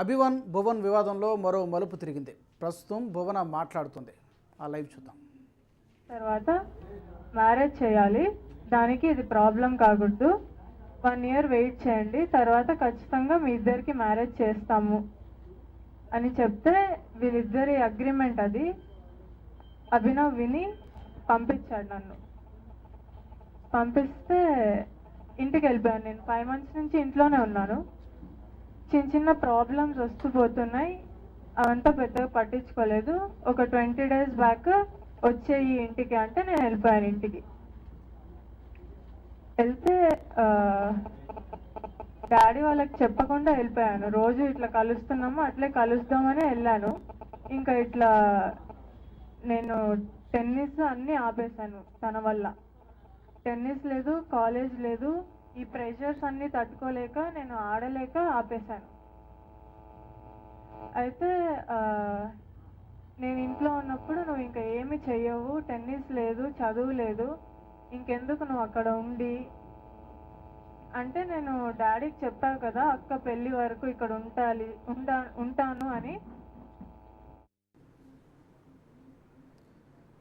అభివన్ భువన్ వివాదంలో మరో మలుపు తిరిగింది. ప్రస్తుతం భువన మాట్లాడుతుంది. ఆ లైవ్ చూద్దాం. తర్వాత మ్యారేజ్ చేయాలి, దానికి ఇది ప్రాబ్లం కాకూడదు, 1 ఇయర్ వెయిట్ చేయండి, తర్వాత ఖచ్చితంగా మీ ఇద్దరికి మ్యారేజ్ చేస్తాము అని చెప్తే వీళ్ళిద్దరి అగ్రిమెంట్ అది అభినవ్ విని పంపించాడు. నన్ను పంపిస్తే ఇంటికి వెళ్ళిపోయాను. నేను 5 months నుంచి ఇంట్లోనే ఉన్నాను. చిన్న చిన్న ప్రాబ్లమ్స్ వస్తూ పోతున్నాయి, అవంతా పెద్దగా పట్టించుకోలేదు. ఒక 20 days బ్యాక్ వచ్చేయి ఇంటికి అంటే నేను వెళ్ళిపోయాను. ఇంటికి వెళ్తే డాడీ వాళ్ళకి చెప్పకుండా వెళ్ళిపోయాను. రోజు ఇట్లా కలుస్తున్నాము, అట్లే కలుద్దామని వెళ్ళాను. ఇంకా ఇట్లా నేను టెన్నిస్ అన్నీ ఆపేశాను తన వల్ల. టెన్నిస్ లేదు, కాలేజ్ లేదు, ఈ ప్రెషర్స్ అన్నీ తట్టుకోలేక నేను ఆడలేక ఆపేశాను. అయితే నేను ఇంట్లో ఉన్నప్పుడు నువ్వు ఇంకా ఏమి చెయ్యవు, టెన్నిస్ లేదు, చదువు లేదు, ఇంకెందుకు నువ్వు అక్కడ ఉండి అంటే, నేను డాడీకి చెప్పాను కదా అక్క పెళ్ళి వరకు ఇక్కడ ఉంటాను అని.